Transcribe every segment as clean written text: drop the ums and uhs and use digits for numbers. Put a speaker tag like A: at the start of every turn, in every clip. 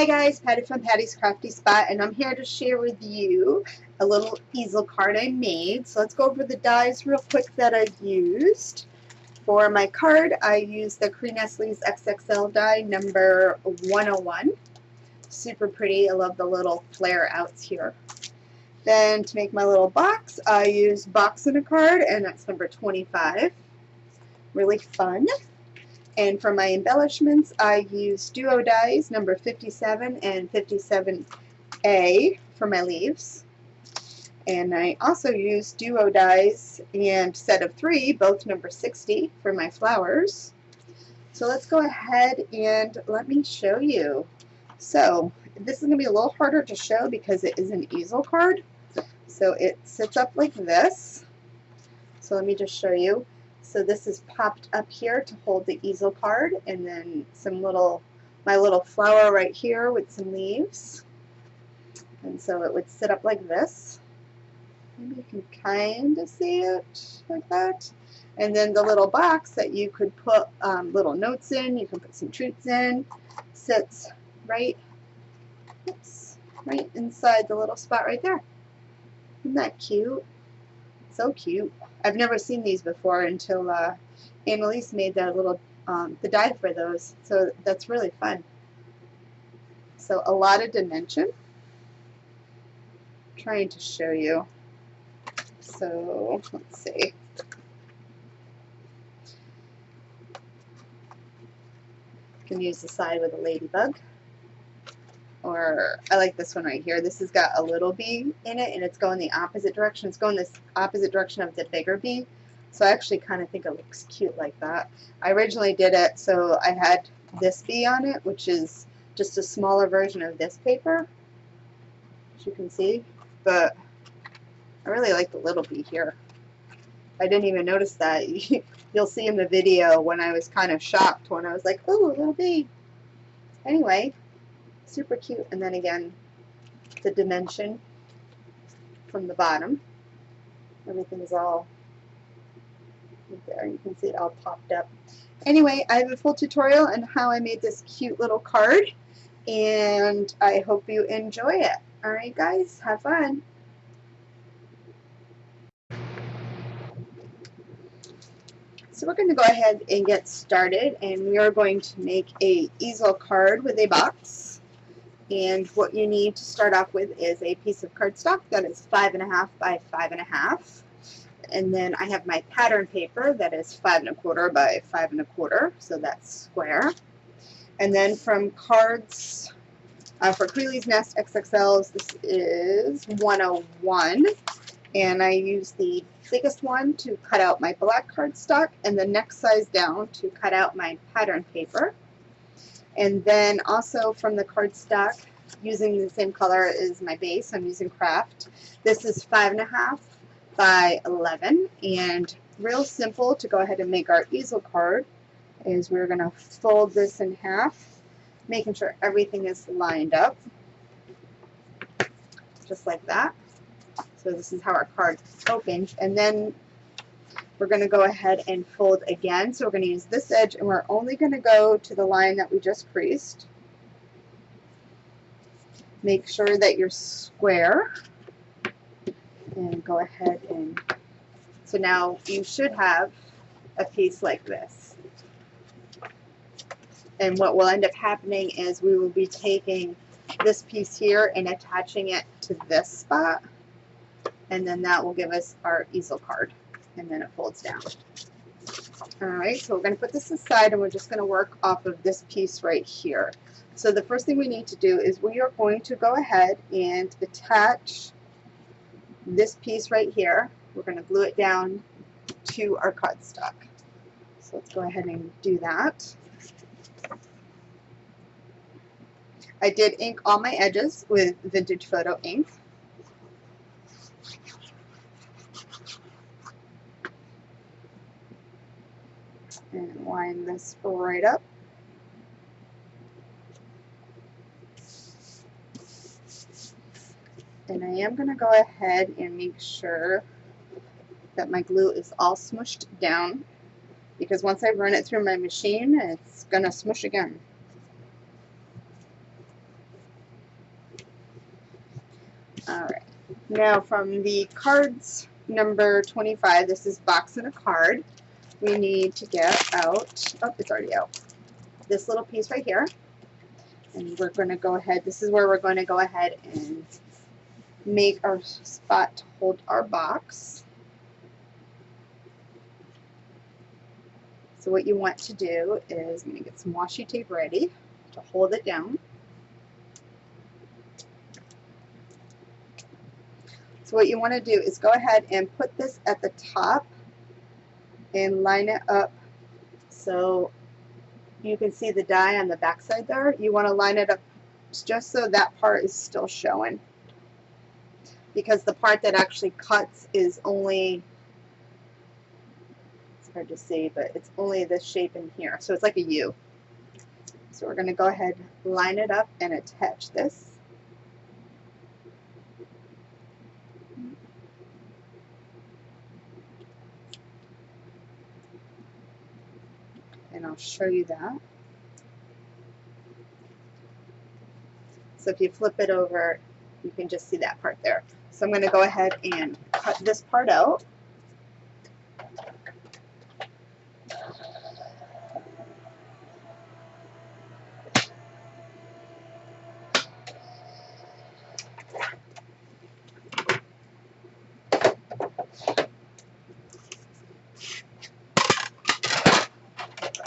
A: guys, Patty from Patty's Crafty Spot, and I'm here to share with you a little easel card I made. So let's go over the dies real quick that I used. For my card, I used the Crealies XXL die number 101. Super pretty. I love the little flare outs here. Then to make my little box, I used Box in a Card, and that's number 25. Really fun. And for my embellishments, I used duo dies number 57 and 57A for my leaves. And I also used duo dies and set of 3, both number 60 for my flowers. So let's go ahead and let me show you. So this is going to be a little harder to show because it is an easel card. So it sits up like this. So let me just show you. So this is popped up here to hold the easel card, and then my little flower right here with some leaves. And so it would sit up like this. Maybe you can kind of see it like that. And then the little box that you could put little notes in, you can put some treats in, sits right inside the little spot right there. Isn't that cute? So cute. I've never seen these before until Annalise made that little the die for those. So that's really fun. So a lot of dimension. I'm trying to show you. So let's see. You can use the side with a ladybug. Or I like this one right here. This has got a little bee in it, and it's going the opposite direction. It's going this opposite direction of the bigger bee. So I actually kind of think it looks cute like that. I originally did it so I had this bee on it, which is just a smaller version of this paper, as you can see. But I really like the little bee here. I didn't even notice that. You'll see in the video when I was kind of shocked when I was like, "Ooh, a little bee." Anyway. Super cute. And then again, the dimension from the bottom. Everything is all right there. You can see it all popped up. Anyway, I have a full tutorial on how I made this cute little card, and I hope you enjoy it. Alright guys, have fun. So we're going to go ahead and get started, and we are going to make a easel card with a box. And what you need to start off with is a piece of cardstock that is 5.5 by 5.5. And then I have my pattern paper that is 5.25 by 5.25, so that's square. And then from cards, for Crealies Nest XXLs, this is 101. And I use the biggest one to cut out my black cardstock, and the next size down to cut out my pattern paper. And then also from the cardstock, using the same color as my base, I'm using Craft. This is 5.5 by 11, and real simple to go ahead and make our easel card is we're going to fold this in half, making sure everything is lined up, just like that. So this is how our card opens, and then we're going to go ahead and fold again. So we're going to use this edge, and we're only going to go to the line that we just creased. Make sure that you're square, and go ahead and, so now you should have a piece like this. And what will end up happening is we will be taking this piece here and attaching it to this spot, and then that will give us our easel card. And then it folds down. Alright, so we're going to put this aside, and we're just going to work off of this piece right here. So the first thing we need to do is we are going to go ahead and attach this piece right here. We're going to glue it down to our cardstock. So let's go ahead and do that. I did ink all my edges with vintage photo ink. And line this right up. And I am going to go ahead and make sure that my glue is all smushed down, because once I run it through my machine, it's going to smush again. Alright, now from the cards number 25, this is box and a card, we need to get out, oh, it's already out, this little piece right here. And we're going to go ahead, this is where we're going to go ahead and make our spot to hold our box. So what you want to do is, I'm going to get some washi tape ready to hold it down. So what you want to do is go ahead and put this at the top and line it up so you can see the die on the back side there. You want to line it up just so that part is still showing, because the part that actually cuts is only, it's hard to see, but it's only this shape in here, so it's like a U. So we're going to go ahead, line it up, and attach this. And I'll show you that. So if you flip it over, you can just see that part there. So I'm going to go ahead and cut this part out.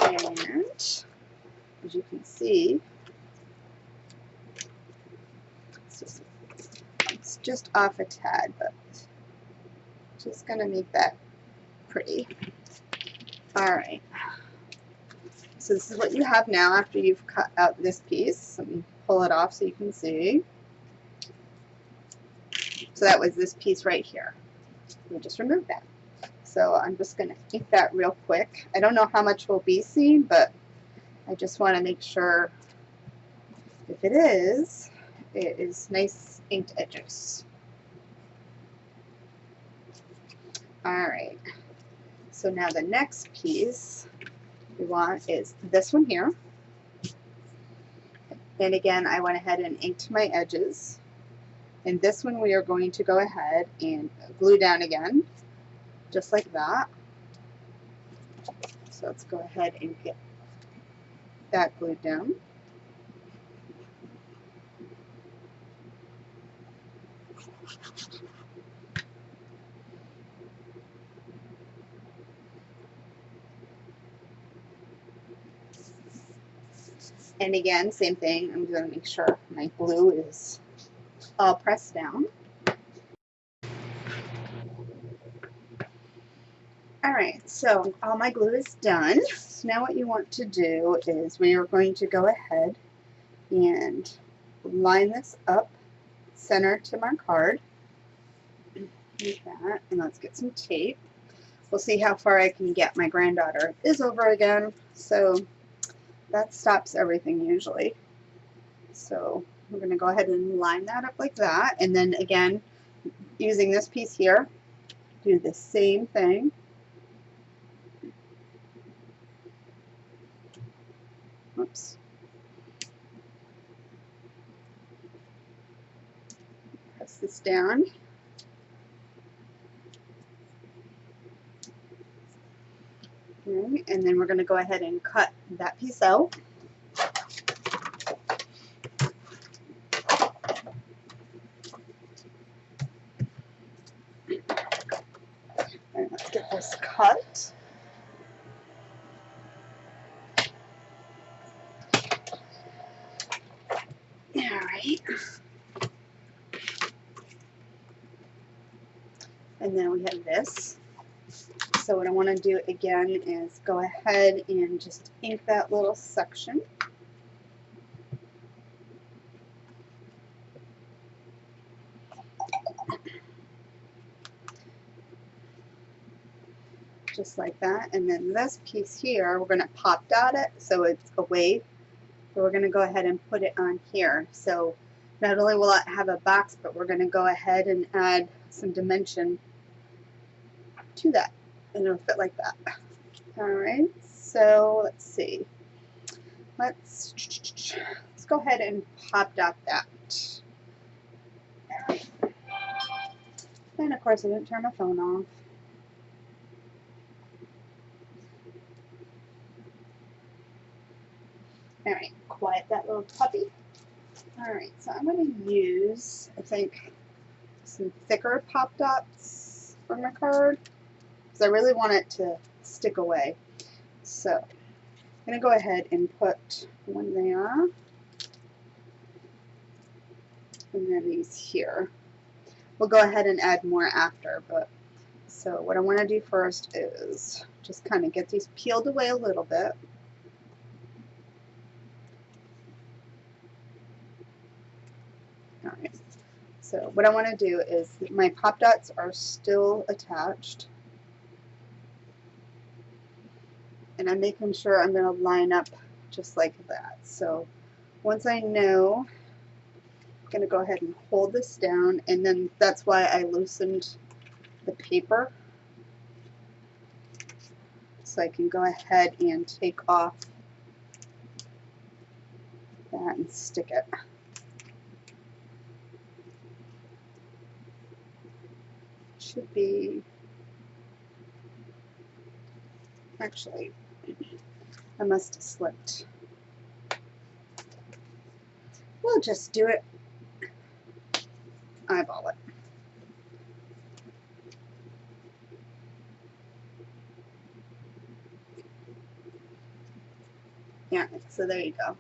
A: And as you can see, it's just off a tad, but just going to make that pretty. Alright, so this is what you have now after you've cut out this piece. Let me pull it off so you can see. So that was this piece right here. We just removed that. So I'm just going to ink that real quick. I don't know how much will be seen, but I just want to make sure if it is nice inked edges. Alright, so now the next piece we want is this one here. And again, I went ahead and inked my edges. And this one we are going to go ahead and glue down again, just like that. So let's go ahead and get that glued down. And again, same thing, I'm going to make sure my glue is all pressed down. Alright, so all my glue is done. So now what you want to do is we are going to go ahead and line this up center to my card. Like that, and let's get some tape. We'll see how far I can get. My granddaughter is over again, so that stops everything usually. So we're going to go ahead and line that up like that, and then again, using this piece here, do the same thing. Oops. Press this down. Okay, and then we're going to go ahead and cut that piece out. And let's get this cut. Alright. And then we have this. So what I want to do again is go ahead and just ink that little section. Just like that. And then this piece here, we're going to pop dot it so it's away. So we're going to go ahead and put it on here. So not only will it have a box, but we're going to go ahead and add some dimension to that. And it'll fit like that. Alright, so let's see. Let's go ahead and pop dot that. And of course I didn't turn my phone off. Alright, quiet that little puppy. Alright, so I'm going to use, I think, some thicker pop dots for my card, because I really want it to stick away. So I'm going to go ahead and put one there, and then these here. We'll go ahead and add more after, but so what I want to do first is just kind of get these peeled away a little bit. Alright, so what I want to do is, my pop dots are still attached, and I'm making sure I'm going to line up just like that. So once I know, I'm going to go ahead and hold this down, and then that's why I loosened the paper, so I can go ahead and take off that and stick it. Should be, actually, I must have slipped. We'll just do it, eyeball it. Yeah, so there you go.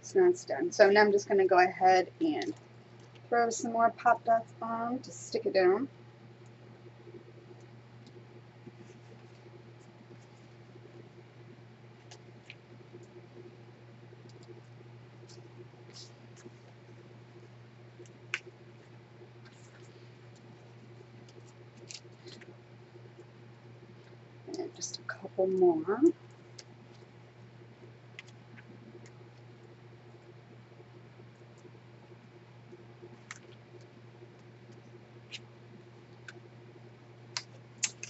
A: So now it's done. So now I'm just going to go ahead and throw some more pop dots on to stick it down. And just a couple more.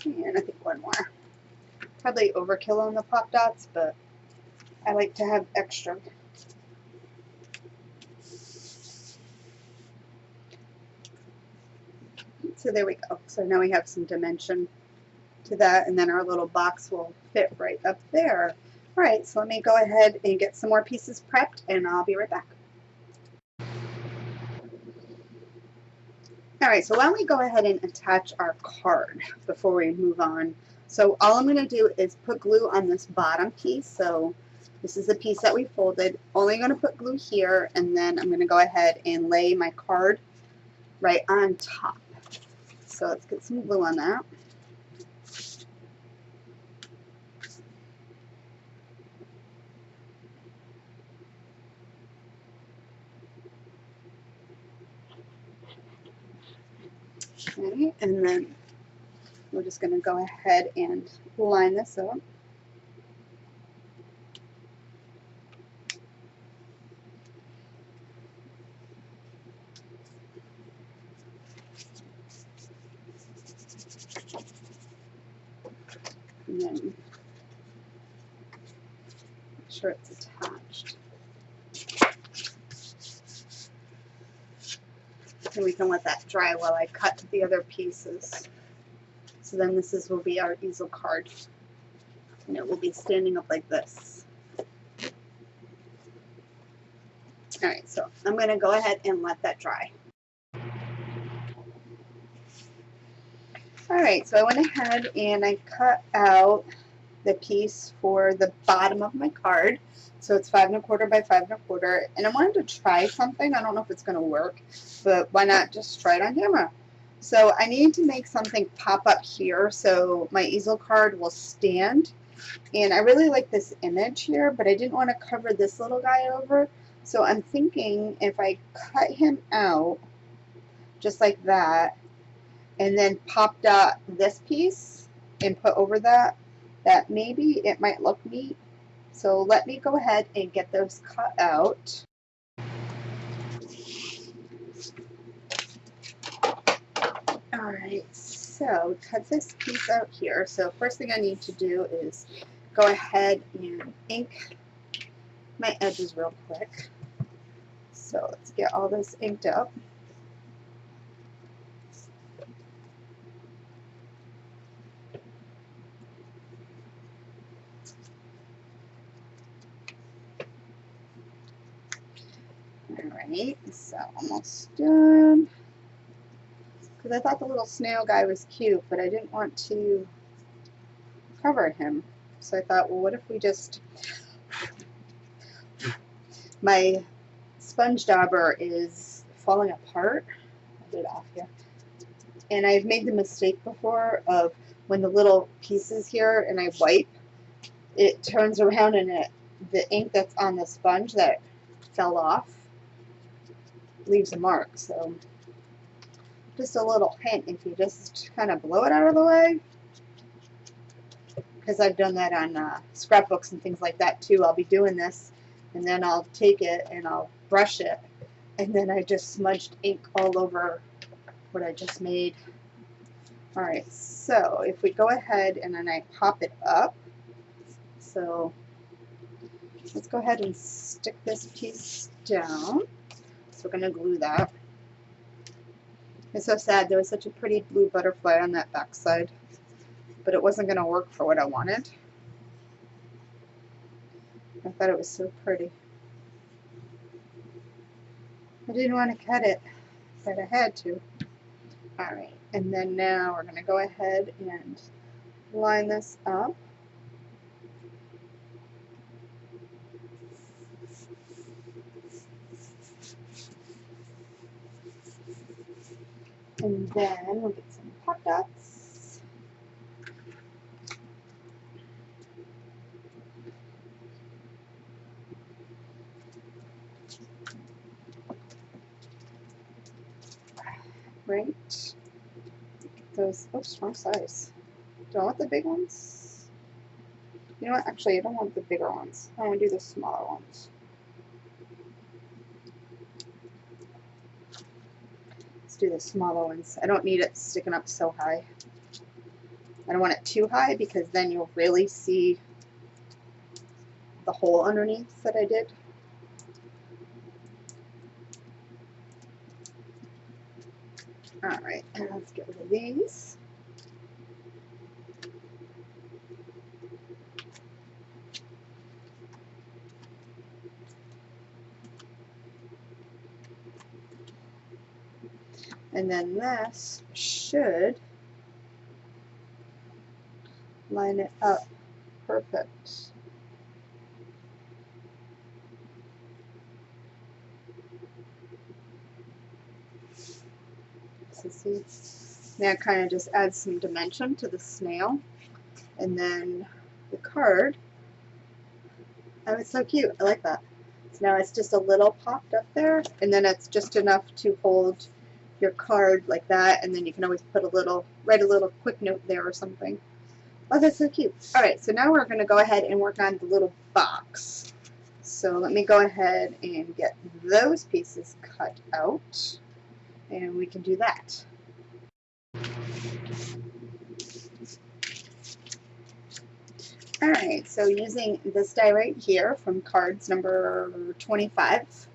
A: And I think one more. Probably overkill on the pop dots, but I like to have extra. So there we go. So now we have some dimension to that, and then our little box will fit right up there. All right, so let me go ahead and get some more pieces prepped, and I'll be right back. All right, so why don't we go ahead and attach our card before we move on. So all I'm going to do is put glue on this bottom piece. So this is the piece that we folded. Only going to put glue here, and then I'm going to go ahead and lay my card right on top. So let's get some glue on that. Okay, and then we're just going to go ahead and line this up. And then make sure it's attached. And we can let that dry while I cut the other pieces. So then this will be our easel card. And it will be standing up like this. Alright, so I'm going to go ahead and let that dry. Alright, so I went ahead and I cut out the piece for the bottom of my card. So it's 5 1/4 by 5 1/4. And I wanted to try something. I don't know if it's going to work, but why not just try it on camera? So I need to make something pop up here so my easel card will stand. And I really like this image here, but I didn't want to cover this little guy over. So I'm thinking if I cut him out just like that, and then pop dot this piece and put over that, that maybe it might look neat. So let me go ahead and get those cut out. Alright, so cut this piece out here. So first thing I need to do is go ahead and ink my edges real quick. So let's get all this inked up. So almost done. Because I thought the little snail guy was cute, but I didn't want to cover him. So I thought, well, what if we just... My sponge dauber is falling apart. I'll get it off here. And I've made the mistake before of when the little pieces here and I wipe, it turns around and the ink that's on the sponge that fell off leaves a mark. So just a little hint, if you just kind of blow it out of the way, because I've done that on scrapbooks and things like that too. I'll be doing this and then I'll take it and I'll brush it and then I just smudged ink all over what I just made. Alright, so if we go ahead and then I pop it up, so let's go ahead and stick this piece down. So we're going to glue that. It's so sad, there was such a pretty blue butterfly on that back side, but it wasn't going to work for what I wanted. I thought it was so pretty. I didn't want to cut it, but I had to. Alright, and then now we're going to go ahead and line this up. And then we'll get some pop dots. Right. Those, oops, wrong size. Do I want the big ones? You know what? Actually, I don't want the bigger ones. I want to do the smaller ones. Let's do the smaller ones. I don't need it sticking up so high. I don't want it too high because then you'll really see the hole underneath that I did. Alright, and let's get rid of these. And then this should line it up perfect. So see, now it kind of just adds some dimension to the snail. And then the card, oh, it's so cute. I like that. So now it's just a little popped up there, and then it's just enough to hold your card like that, and then you can always put a little, write a little quick note there or something. Oh, that's so cute. Alright, so now we're going to go ahead and work on the little box. So let me go ahead and get those pieces cut out, and we can do that. Alright, so using this die right here from cards number 25,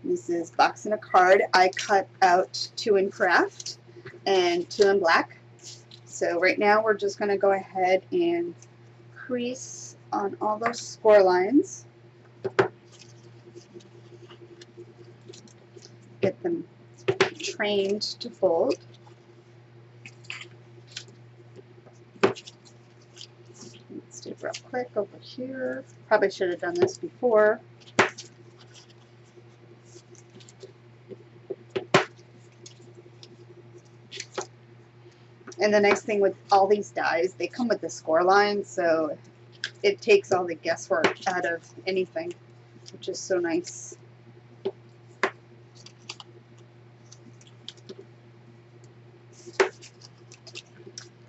A: this is Box and a Card. I cut out 2 in craft and 2 in black. So right now we're just going to go ahead and crease on all those score lines. Get them trained to fold. Let's do it real quick over here. Probably should have done this before. And the nice thing with all these dies, they come with the score line, so it takes all the guesswork out of anything, which is so nice.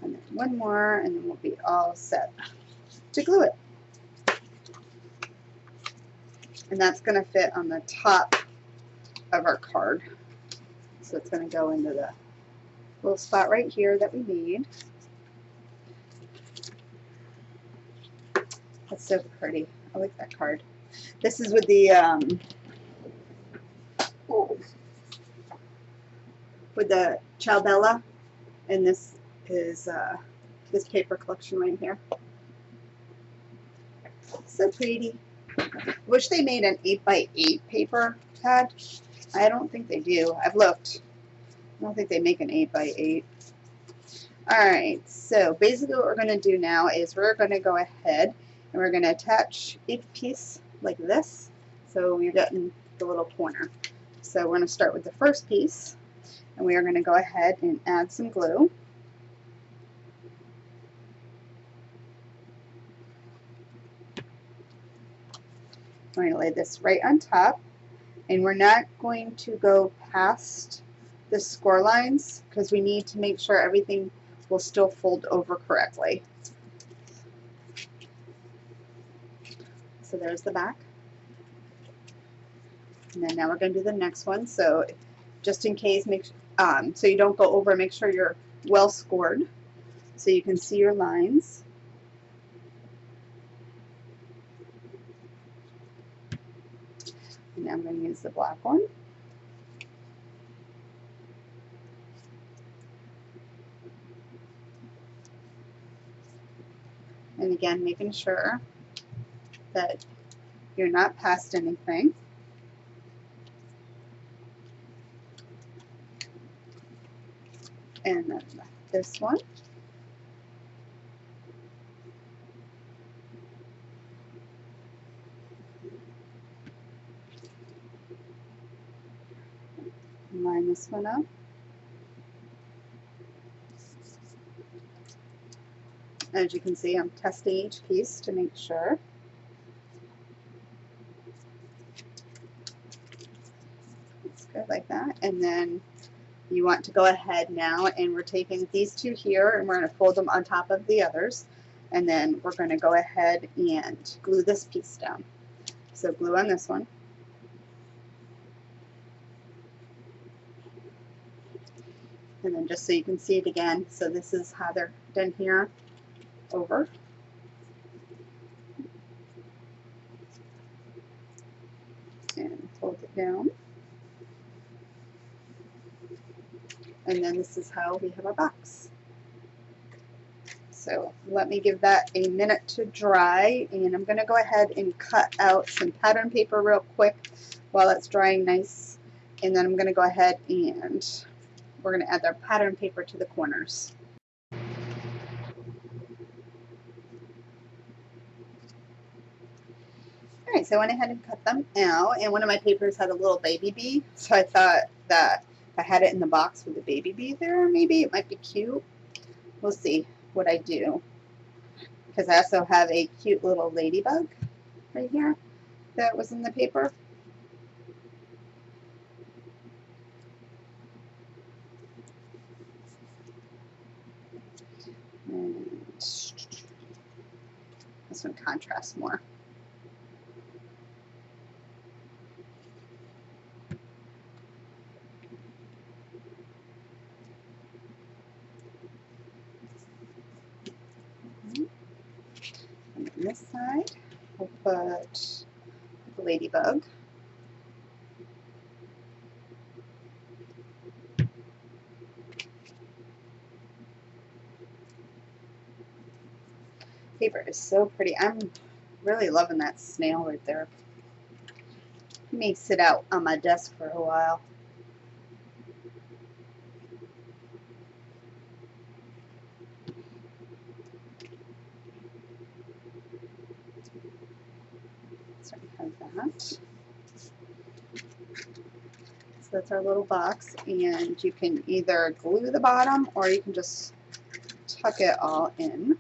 A: And then one more, and then we'll be all set to glue it. And that's going to fit on the top of our card. So it's going to go into the little spot right here that we made. That's so pretty. I like that card. This is with the Ciao-Bella, and this is this paper collection right here. So pretty. Wish they made an 8x8 paper pad. I don't think they do. I've looked. I don't think they make an 8x8. Alright, so basically what we're going to do now is we're going to go ahead and we're going to attach each piece like this. So we're getting the little corner. So we're going to start with the first piece, and we are going to go ahead and add some glue. We're going to lay this right on top, and we're not going to go past the score lines because we need to make sure everything will still fold over correctly. So there's the back. And then now we're going to do the next one. So just in case, so you don't go over, make sure you're well scored so you can see your lines. And now I'm going to use the black one. And again, making sure that you're not past anything. And then this one. Line this one up. As you can see, I'm testing each piece to make sure. It's good like that. And then you want to go ahead now, and we're taking these two here and we're going to fold them on top of the others. And then we're going to go ahead and glue this piece down. So glue on this one. And then just so you can see it again, so this is how they're done here, over. And fold it down. And then this is how we have our box. So let me give that a minute to dry, and I'm going to go ahead and cut out some pattern paper real quick while it's drying nice. And then I'm going to go ahead and we're going to add our pattern paper to the corners. Alright, so I went ahead and cut them out, and one of my papers had a little baby bee, so I thought that if I had it in the box with a baby bee there, maybe it might be cute. We'll see what I do. Because I also have a cute little ladybug right here that was in the paper. And this one contrasts more. And on this side, we'll put the ladybug. Paper is so pretty. I'm really loving that snail right there. He may sit out on my desk for a while. So we have that. So that's our little box, and you can either glue the bottom or you can just tuck it all in.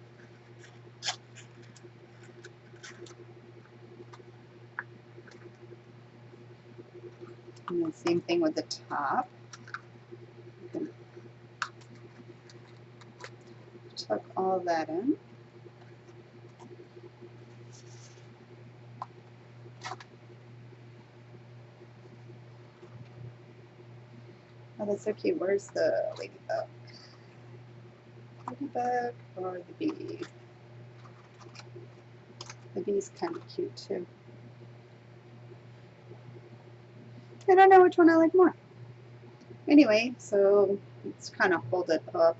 A: And then same thing with the top. You can tuck all that in. Oh, that's so cute. Where's the ladybug? Ladybug or the bee? The bee's kind of cute too. I don't know which one I like more. Anyway, so let's kind of hold it up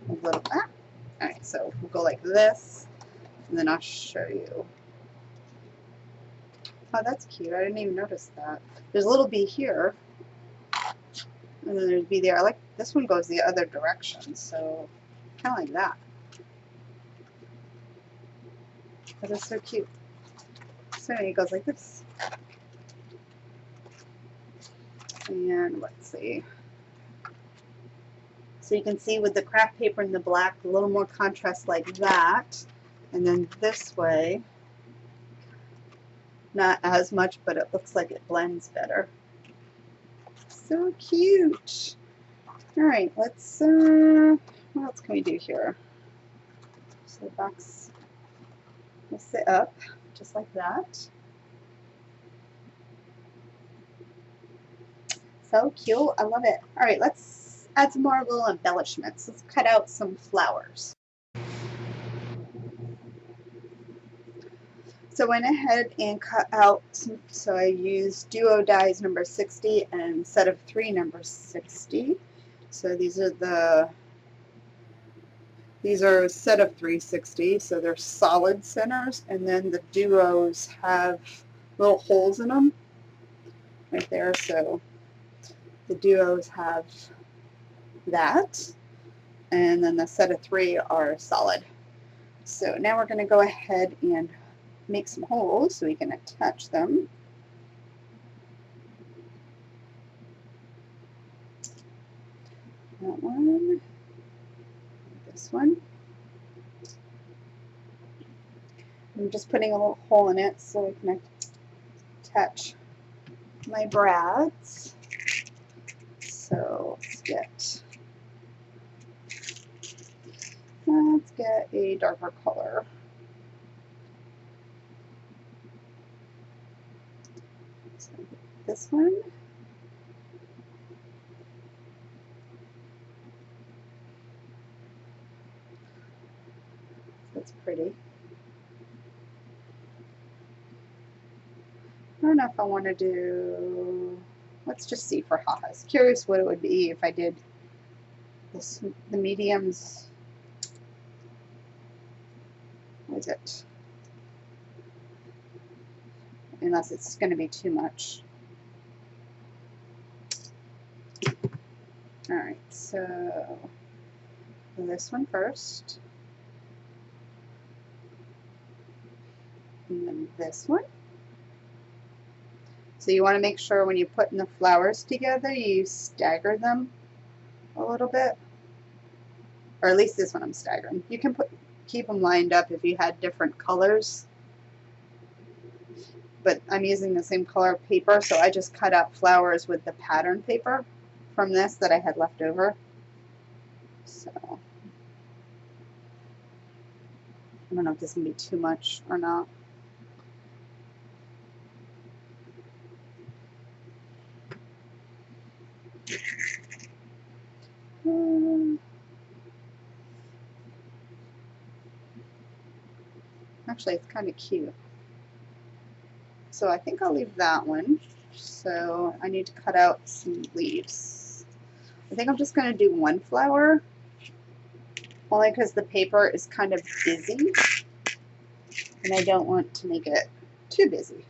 A: a little bit. Alright, so we'll go like this, and then I'll show you. Oh, that's cute. I didn't even notice that. There's a little bee here, and then there's a bee there. I like this one goes the other direction, so kind of like that. That is so cute. So it goes like this. And let's see. So you can see with the craft paper and the black, a little more contrast like that. And then this way, not as much, but it looks like it blends better. So cute. All right, let's, what else can we do here? So the box will sit up just like that. So cute, I love it. All right, let's add some more little embellishments. Let's cut out some flowers. So I went ahead and cut out some, so I used duo dies number 60 and set of 3 number 60. So these are a set of 360, so they're solid centers, and then the duos have little holes in them right there, so the duos have that, and then the set of 3 are solid. So now we're going to go ahead and make some holes so we can attach them. That one, this one. I'm just putting a little hole in it so I can attach my brads. So let's get a darker color. So this one. That's pretty. I don't know if I want to do, let's just see for ha-has. Curious what it would be if I did this, the mediums. What is it? Unless it's going to be too much. Alright, so this one first. And then this one. So you want to make sure when you're putting the flowers together, you stagger them a little bit. Or at least this one I'm staggering. You can keep them lined up if you had different colors. But I'm using the same color paper, so I just cut out flowers with the pattern paper from this that I had left over. So I don't know if this can be too much or not. Actually, it's kind of cute. So I think I'll leave that one. So I need to cut out some leaves. I think I'm just going to do one flower, only because the paper is kind of busy, and I don't want to make it too busy.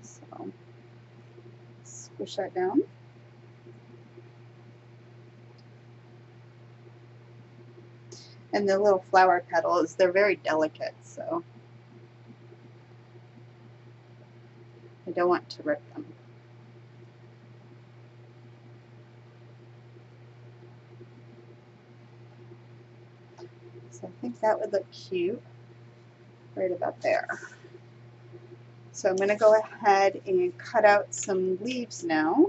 A: So squish that down. And the little flower petals, they're very delicate, so I don't want to rip them. So I think that would look cute right about there. So I'm going to go ahead and cut out some leaves now.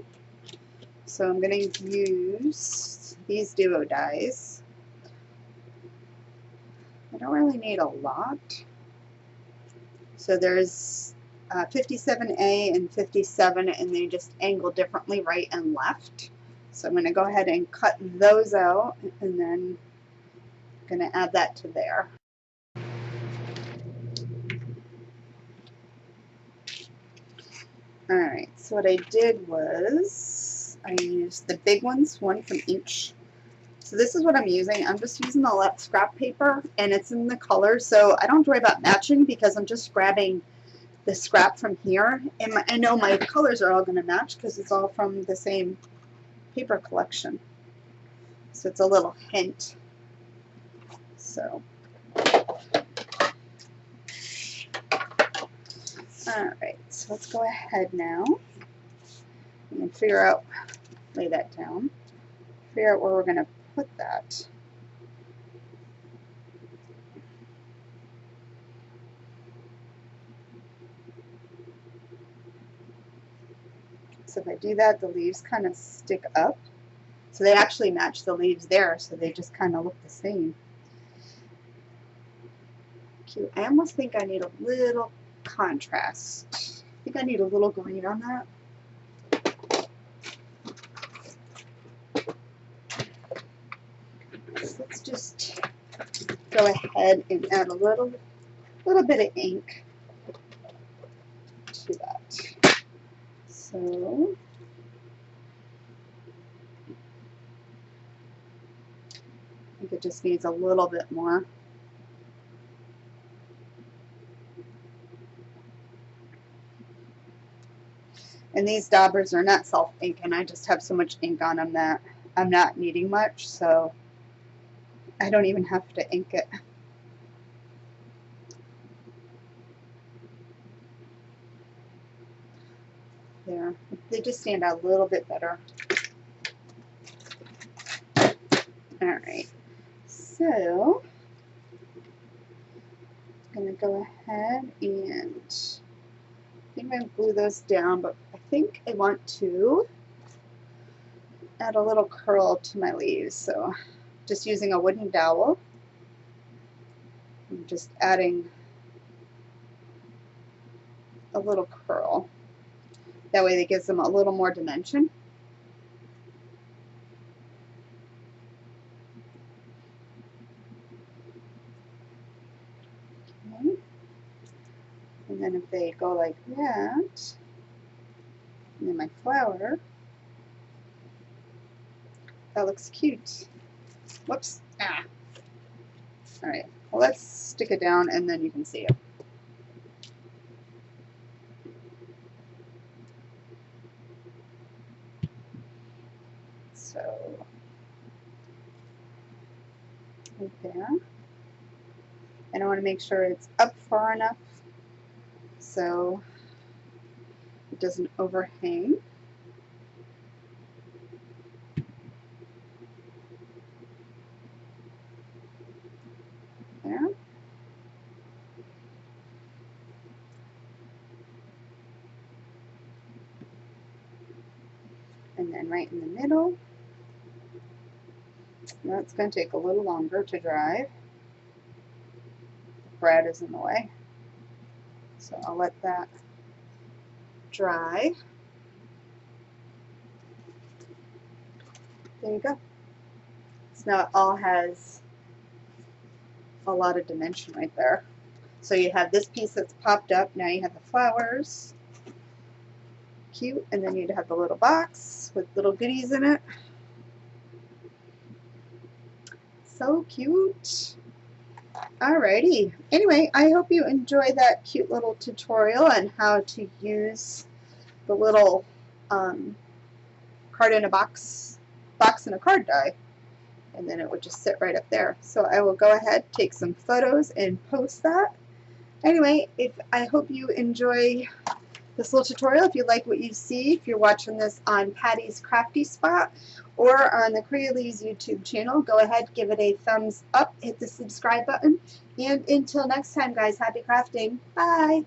A: So I'm going to use these duo dies. I don't really need a lot. So there's 57A and 57, and they just angle differently right and left. So I'm going to go ahead and cut those out, and then I'm going to add that to there. Alright, so what I did was I used the big ones, one from each So this is what I'm using. I'm just using the laat scrap paper, and it's in the color, so I don't have to worry about matching because I'm just grabbing the scrap from here. And I know my colors are all going to match because it's all from the same paper collection. So it's a little hint. So, alright, so let's go ahead now and figure out, lay that down, figure out where we're going to put that. So if I do that, the leaves kind of stick up. So they actually match the leaves there, so they just kind of look the same. Cute. I almost think I need a little contrast. I think I need a little green on that. So let's just go ahead and add a little bit of ink to that. So I think it just needs a little bit more. And these daubers are not self-inking. I just have so much ink on them that I'm not needing much, so I don't even have to ink it. There. They just stand out a little bit better. Alright. So I'm going to go ahead and I think I'm going to glue those down, but I think I want to add a little curl to my leaves. So just using a wooden dowel, I'm just adding a little curl. That way that gives them a little more dimension. Okay. And then if they go like that, and then my flower, that looks cute. Whoops. Ah. Alright, well, let's stick it down and then you can see it. So, right there. And I want to make sure it's up far enough so it doesn't overhang. There. And then right in the middle. That's going to take a little longer to dry. The bread is in the way. So I'll let that dry. There you go. So now it all has a lot of dimension right there. So you have this piece that's popped up. Now you have the flowers. Cute. And then you'd have the little box with little goodies in it. So cute. Alrighty. Anyway, I hope you enjoy that cute little tutorial on how to use the little card in a box in a card die. And then it would just sit right up there. So I will go ahead, take some photos, and post that. Anyway, I hope you enjoy this little tutorial. If you like what you see, if you're watching this on Patty's Crafty Spot or on the Crealies YouTube channel, go ahead, give it a thumbs up, hit the subscribe button, and until next time, guys, happy crafting. Bye!